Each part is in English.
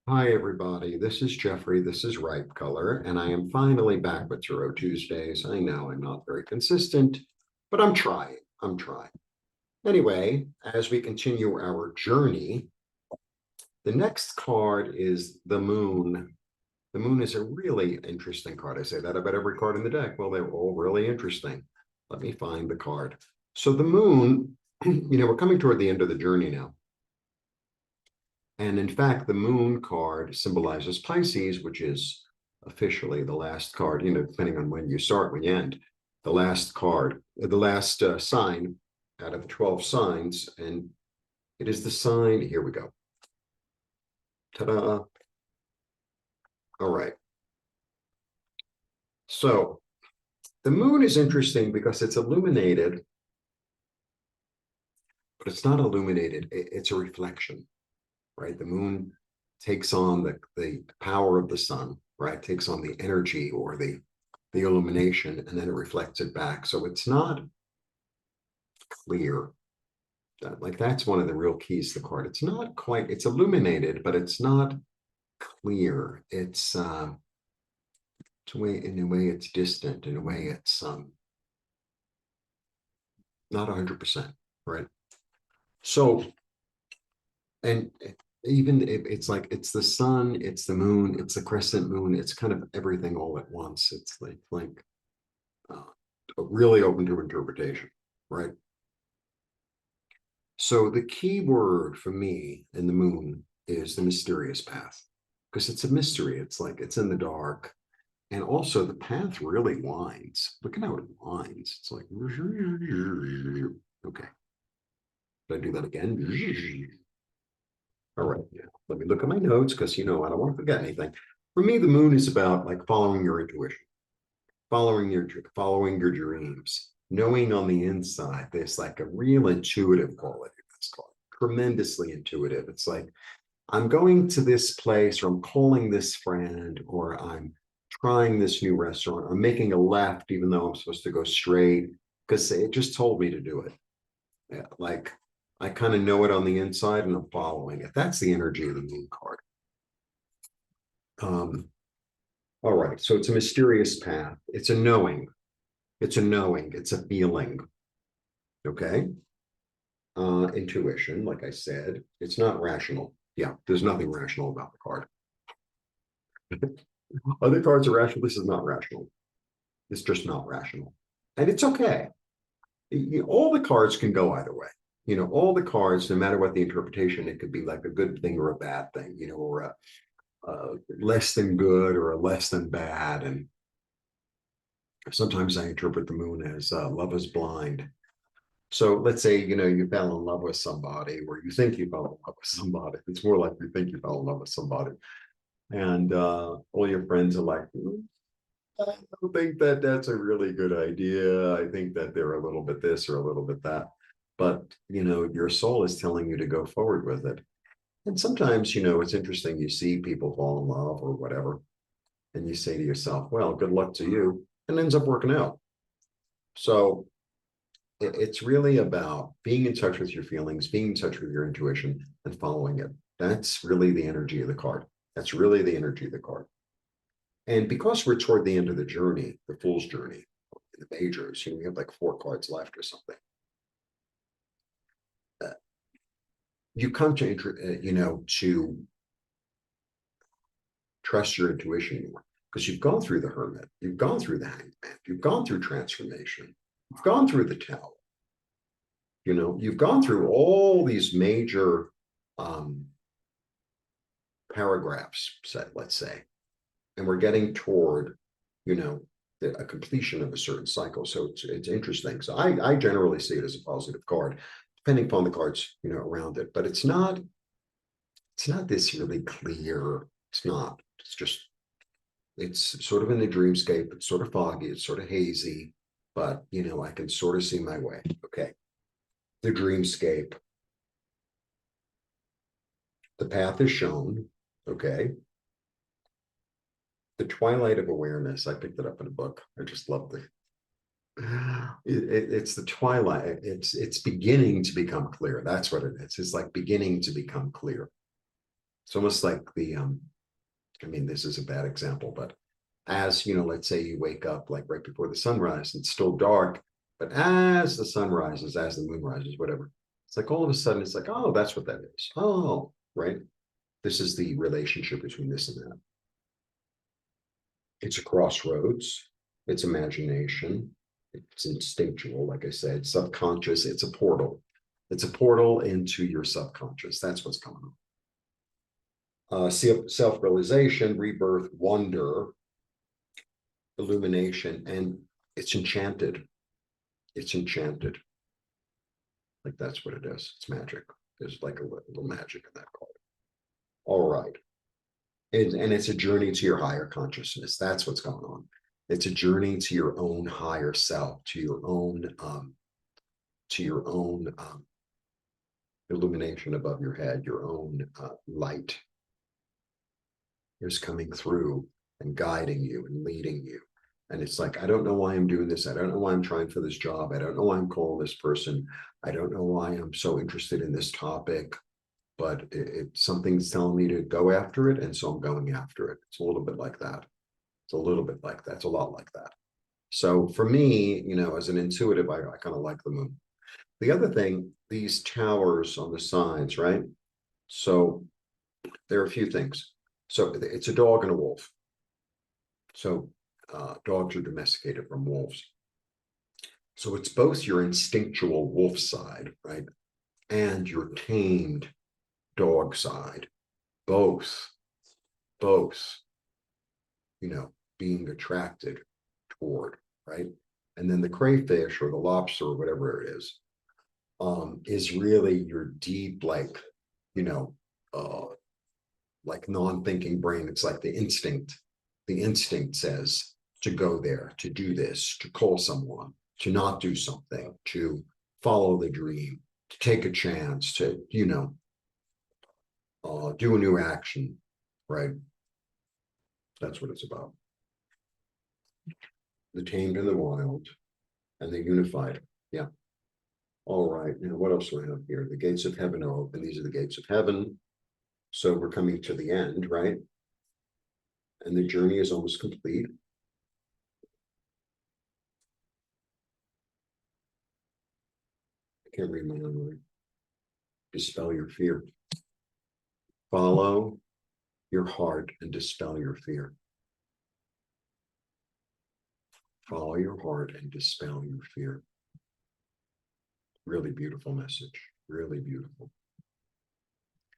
Hi, everybody. This is Jeffrey. This is Ripe Color, and I am finally back with Tarot Tuesdays. I know I'm not very consistent, but I'm trying. I'm trying. Anyway, as we continue our journey, the next card is the Moon. The Moon is a really interesting card. I say that about every card in the deck. Well, they're all really interesting. Let me find the card. So the Moon, we're coming toward the end of the journey now. And in fact, the Moon card symbolizes Pisces, which is officially the last card, depending on when you start, when you end, the last card, the last sign out of the 12 signs. And it is the sign, here we go. Ta-da. All right. So the Moon is interesting because it's illuminated, but it's not illuminated. It's a reflection, right? The Moon takes on the power of the sun, right? Takes on the energy or the illumination, and then it reflects it back. So it's not clear. That's one of the real keys to the card. It's not quite, it's illuminated, but it's not clear. It's in a way it's distant. In a way it's not 100%, right? So, and even it's like it's the sun, it's the moon, it's the crescent moon, it's kind of everything all at once. It's like uh, really open to interpretation, right? So the key word for me in the Moon is the mysterious path, because it's a mystery. It's like it's in the dark. And also the path really winds. Look at how it winds. It's like, okay. Did I do that again? All right. Yeah. Let me look at my notes because I don't want to forget anything. For me, the Moon is about like following your intuition, following your dreams, knowing on the inside. There's like a real intuitive quality that's called tremendously intuitive. It's like I'm going to this place, or I'm calling this friend, or I'm trying this new restaurant. I'm making a left even though I'm supposed to go straight because it just told me to do it. Yeah, like I kind of know it on the inside and I'm following it. That's the energy of the Moon card. Um, all right, so it's a mysterious path. It's a knowing. It's a knowing. It's a feeling. Okay. Intuition, like I said, it's not rational. Yeah, there's nothing rational about the card. Other cards are rational. This is not rational. It's just not rational. And it's okay. All the cards can go either way. All the cards, no matter what the interpretation, it could be like a good thing or a bad thing, or a less than good or a less than bad. And sometimes I interpret the Moon as love is blind. So let's say, you fell in love with somebody, or you think you fell in love with somebody. It's more like you think you fell in love with somebody. And all your friends are like, I don't think that that's a really good idea. I think that they're a little bit this or a little bit that. But, your soul is telling you to go forward with it. And sometimes, it's interesting. You see people fall in love or whatever, and you say to yourself, well, good luck to you, and it ends up working out. So it's really about being in touch with your feelings, being in touch with your intuition, and following it. That's really the energy of the card. That's really the energy of the card. And because we're toward the end of the journey, the Fool's journey, the majors, we have like 4 cards left or something. You come to, to trust your intuition more because you've gone through the Hermit, you've gone through the Hangman, you've gone through transformation, you've gone through the Tower. You've gone through all these major paragraphs, let's say, and we're getting toward, a completion of a certain cycle. So it's interesting. So I generally see it as a positive card, depending upon the cards, around it. But it's not this really clear. It's not. It's sort of in the dreamscape. It's sort of foggy. It's sort of hazy. But I can sort of see my way. Okay. The dreamscape. The path is shown. Okay. The twilight of awareness. I picked it up in a book. I just love it's the twilight. It's beginning to become clear. That's what it is. It's like beginning to become clear. It's almost like the, I mean, this is a bad example, but as, let's say you wake up like right before the sunrise, it's still dark, but as the sun rises, as the moon rises, whatever, it's like all of a sudden it's like, oh, that's what that is. Oh, right. This is the relationship between this and that. It's a crossroads. It's imagination. It's instinctual, like I said, subconscious. It's a portal. It's a portal into your subconscious. That's what's going on. Self-realization, rebirth, wonder, illumination, and it's enchanted. It's enchanted. Like that's what it is. It's magic. There's like a little magic in that card. All right. And it's a journey to your higher consciousness. That's what's going on. It's a journey to your own higher self, to your own illumination above your head, your own light is coming through and guiding you and leading you. And it's like, I don't know why I'm doing this. I don't know why I'm trying for this job. I don't know why I'm calling this person. I don't know why I'm so interested in this topic, but something's telling me to go after it. And so I'm going after it. It's a little bit like that. It's a little bit like that. It's a lot like that. So for me, as an intuitive, I kind of like the moon. The other thing, these towers on the sides, right? So there are a few things. So it's a dog and a wolf. So dogs are domesticated from wolves. So it's both your instinctual wolf side, right? And your tamed dog side. Both, being attracted toward, right? And then the crayfish or the lobster or whatever it is really your deep, like non-thinking brain. It's like the instinct. The instinct says to go there, to do this, to call someone, to not do something, to follow the dream, to take a chance, to, do a new action, right? That's what it's about. The tamed and the wild and the unified. Yeah. All right. Now, what else do I have here? The gates of heaven are open. These are the gates of heaven. So we're coming to the end, right? And the journey is almost complete. I can't read my own word. Dispel your fear. Follow your heart and dispel your fear. Follow your heart and dispel your fear. Really beautiful message. Really beautiful.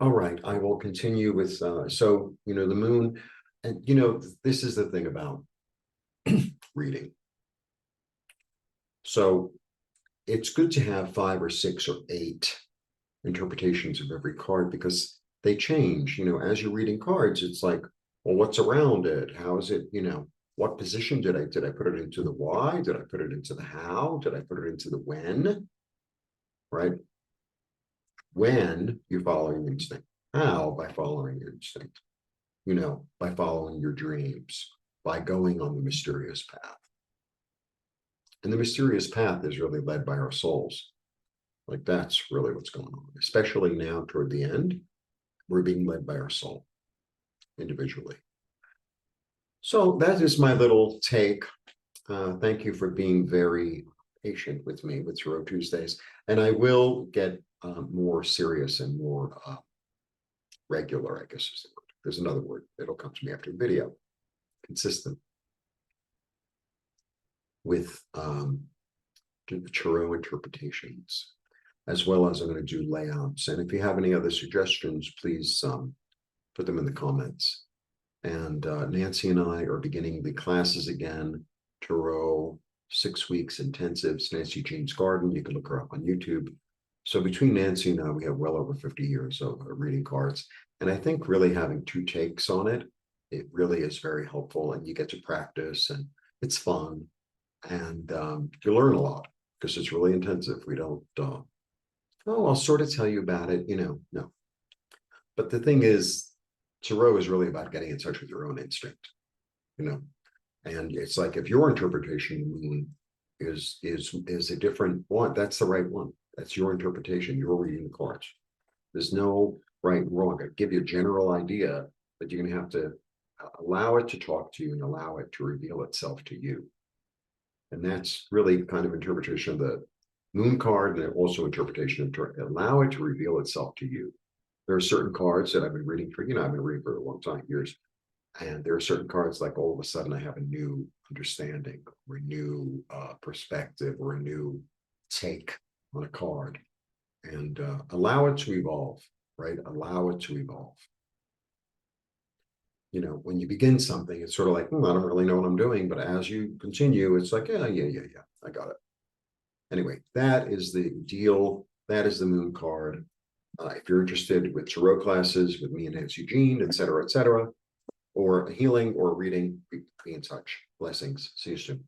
All right, I will continue with, the moon, and, this is the thing about reading. So it's good to have 5 or 6 or 8 interpretations of every card because they change, as you're reading cards, it's like, well, what's around it? How is it, what position did I put it into the why? Did I put it into the how? Did I put it into the when? Right? When you follow your instinct. How? By following your instinct, by following your dreams, by going on the mysterious path. And the mysterious path is really led by our souls. Like that's really what's going on, especially now toward the end, we're being led by our soul individually. So that is my little take. Thank you for being very patient with me with Tarot Tuesdays. And I will get more serious and more regular, I guess is the word. There's another word. It'll come to me after the video. Consistent with tarot interpretations, as well as I'm going to do layouts. And if you have any other suggestions, please put them in the comments. And Nancy and I are beginning the classes again, Tarot 6 weeks intensives, Nancy Jean's Garden. You can look her up on YouTube. So between Nancy and I, we have well over 50 years of reading cards. And I think really having 2 takes on it, it really is very helpful. And you get to practice and it's fun. And you learn a lot because it's really intensive. We don't, I'll sort of tell you about it, no. But the thing is, Tarot is really about getting in touch with your own instinct, and it's like if your interpretation is a different one, that's the right one. That's your interpretation. You're reading the cards. There's no right and wrong. I give you a general idea, but you're going to have to allow it to talk to you and allow it to reveal itself to you. And that's really kind of interpretation of the moon card, and also interpretation of allow it to reveal itself to you. There are certain cards that I've been reading for, I've been reading for a long time, years. And there are certain cards like all of a sudden I have a new understanding, or a new perspective, or a new take on a card. And allow it to evolve, right? Allow it to evolve. When you begin something, it's sort of like, I don't really know what I'm doing. But as you continue, it's like, yeah, I got it. Anyway, that is the deal. That is the moon card. If you're interested with tarot classes with me and Nancy Jean, et cetera, or a healing or a reading, be in touch. Blessings. See you soon.